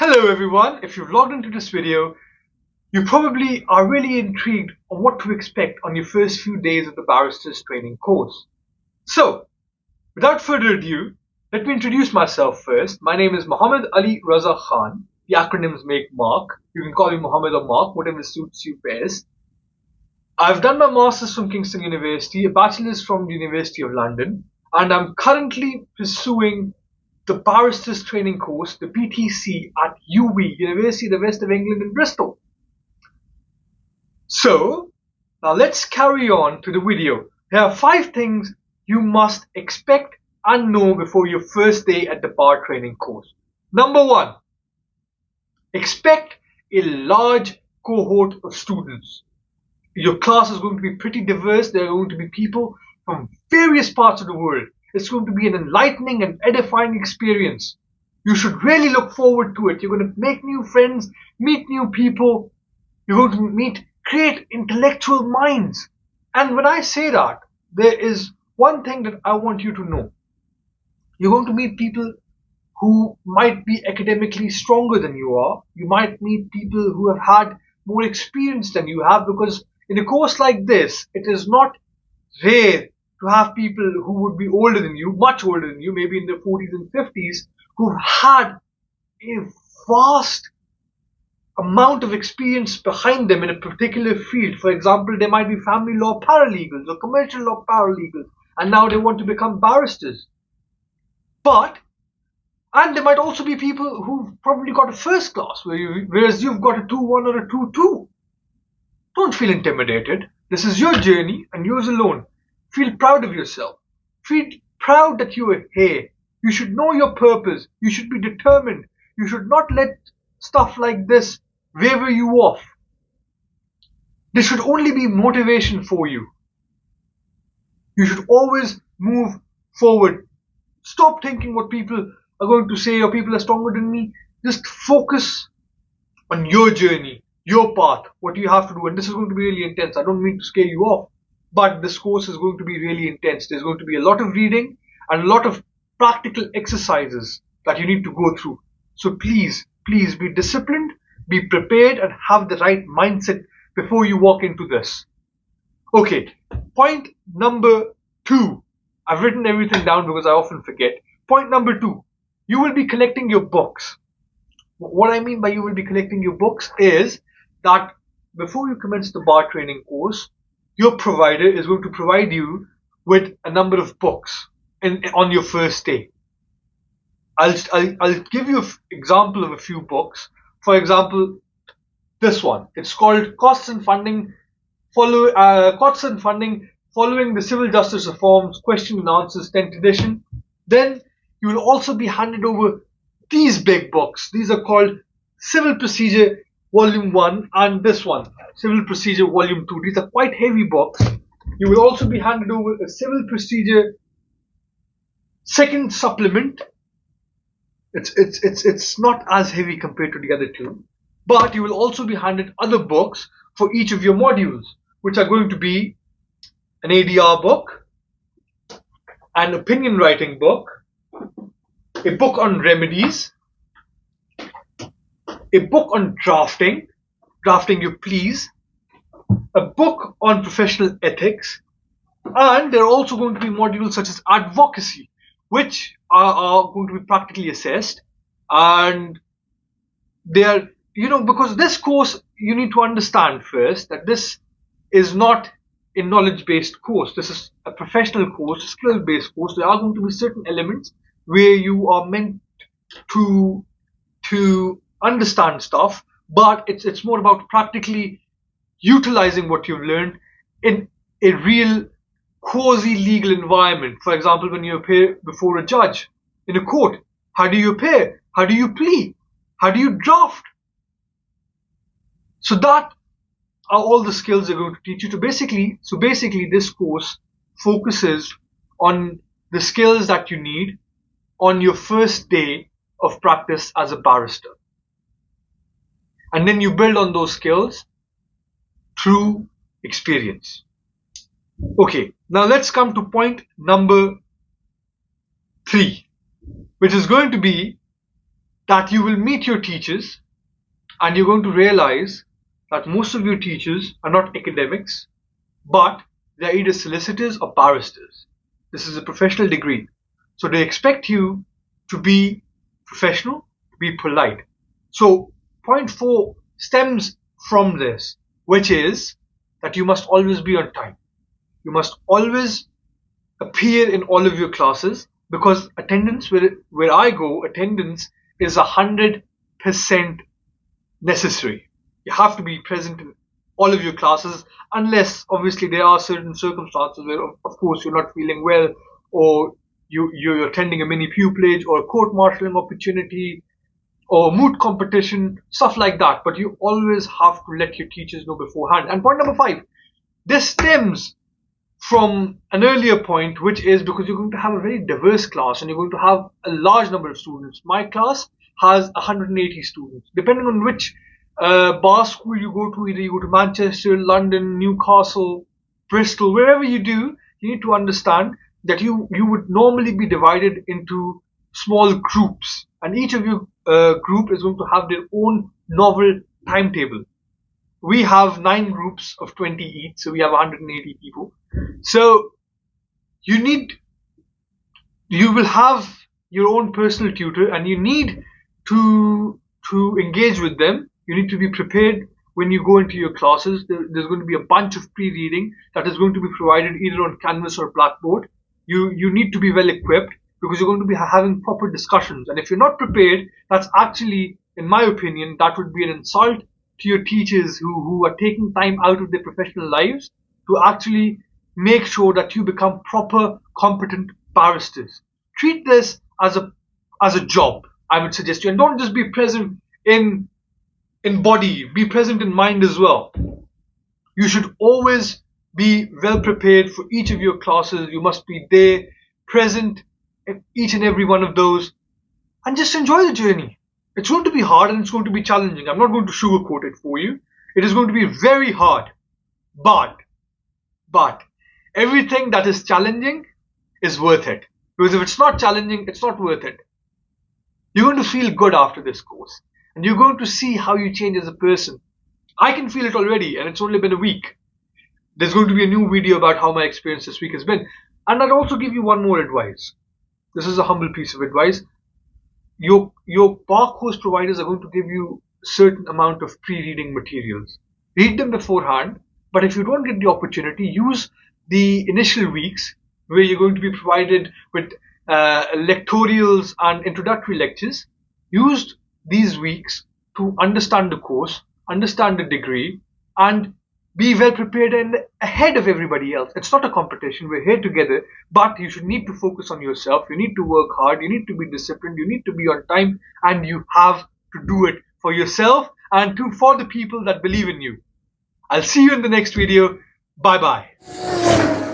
Hello everyone, if you've logged into this video, you probably are really intrigued on what to expect on your first few days of the barrister's training course. So, without further ado, let me introduce myself first. My name is Muhammad Ali Raza Khan. The acronyms make Mark. You can call me Muhammad or Mark, whatever suits you best. I've done my master's from Kingston University, a bachelor's from the University of London, and I'm currently pursuing the barrister's training course, the BTC, at UWE, University of the West of England in Bristol. So, now let's carry on to the video. There are 5 things you must expect and know before your first day at the bar training course. Number 1, expect a large cohort of students. Your class is going to be pretty diverse. There are going to be people from various parts of the world. It's going to be an enlightening and edifying experience. You should really look forward to it. You're going to make new friends, meet new people. You're going to create intellectual minds. And when I say that, there is one thing that I want you to know. You're going to meet people who might be academically stronger than you are. You might meet people who have had more experience than you have, because in a course like this, it is not rare to have people who would be older than you, much older than you, maybe in their 40s and 50s, who've had a vast amount of experience behind them in a particular field. For example, they might be family law paralegals or commercial law paralegals, and now they want to become barristers. And there might also be people who've probably got a first class, whereas you've got a 2-1 or a 2-2. Don't feel intimidated. This is your journey and yours alone. Feel proud of yourself. Feel proud that you are here. You should know your purpose. You should be determined. You should not let stuff like this waver you off. This should only be motivation for you. You should always move forward. Stop thinking what people are going to say or people are stronger than me. Just focus on your journey, your path, what you have to do. And this is going to be really intense. I don't mean to scare you off, but this course is going to be really intense. There's going to be a lot of reading and a lot of practical exercises that you need to go through. So please be disciplined, be prepared, and have the right mindset before you walk into this. Okay, point number 2. I've written everything down because I often forget. Point number 2, you will be collecting your books. What I mean by you will be collecting your books is that before you commence the bar training course, your provider is going to provide you with a number of books on your first day. I'll give you an example of a few books. For example, this one. It's called Costs and Funding Following the Civil Justice Reforms, Question and Answers, 10th edition. Then you will also be handed over these big books. These are called Civil Procedure Volume 1 and this one, Civil Procedure Volume 2. These are quite heavy books. You will also be handed over a Civil Procedure Second Supplement. It's not as heavy compared to the other two, but you will also be handed other books for each of your modules, which are going to be an ADR book, an opinion writing book, a book on remedies, a book on drafting your pleas, a book on professional ethics, and there are also going to be modules such as advocacy, which are going to be practically assessed. And they are, because this course, you need to understand first that this is not a knowledge-based course. This is a professional course, a skill-based course. There are going to be certain elements where you are meant to understand stuff, but it's more about practically utilizing what you've learned in a real quasi-legal environment. For example, when you appear before a judge in a court, how do you appear? How do you plead? How do you draft? So that are all the skills they're going to teach you. So basically, this course focuses on the skills that you need on your first day of practice as a barrister. And then you build on those skills through experience. Okay, now let's come to point number 3, which is going to be that you will meet your teachers and you're going to realize that most of your teachers are not academics, but they're either solicitors or barristers. This is a professional degree. So they expect you to be professional, to be polite. So point 4 stems from this, which is that you must always be on time. You must always appear in all of your classes, because attendance, where I go, attendance is 100% necessary. You have to be present in all of your classes, unless obviously there are certain circumstances where of course you're not feeling well, or you're attending a mini pupillage or a court marshalling opportunity or moot competition, stuff like that. But you always have to let your teachers know beforehand. And point number 5, this stems from an earlier point, which is because you're going to have a very diverse class and you're going to have a large number of students. My class has 180 students. Depending on which bar school you go to, either you go to Manchester, London, Newcastle, Bristol, wherever you do, you need to understand that you would normally be divided into small groups, and each of your group is going to have their own novel timetable. We have 9 groups of 20 each, so we have 180 people. So you will have your own personal tutor, and you need to engage with them. You need to be prepared when you go into your classes. There's going to be a bunch of pre-reading that is going to be provided either on Canvas or Blackboard. You need to be well equipped, because you're going to be having proper discussions. And if you're not prepared, that's actually, in my opinion, that would be an insult to your teachers who are taking time out of their professional lives to actually make sure that you become proper, competent barristers. Treat this as a job, I would suggest you. And don't just be present in body, be present in mind as well. You should always be well prepared for each of your classes. You must be there, present in each and every one of those, and just enjoy the journey. It's going to be hard and it's going to be challenging. I'm not going to sugarcoat it for you. It is going to be very hard. But everything that is challenging is worth it. Because if it's not challenging, it's not worth it. You're going to feel good after this course, and you're going to see how you change as a person. I can feel it already, and it's only been a week. There's going to be a new video about how my experience this week has been. And I'd also give you one more advice. This is a humble piece of advice. Your bar course providers are going to give you a certain amount of pre-reading materials. Read them beforehand, but if you don't get the opportunity, use the initial weeks where you're going to be provided with lectorials and introductory lectures. Use these weeks to understand the course, understand the degree, and be well prepared and ahead of everybody else. It's not a competition. We're here together, but you should need to focus on yourself. You need to work hard. You need to be disciplined. You need to be on time, and you have to do it for yourself and for the people that believe in you. I'll see you in the next video. Bye bye.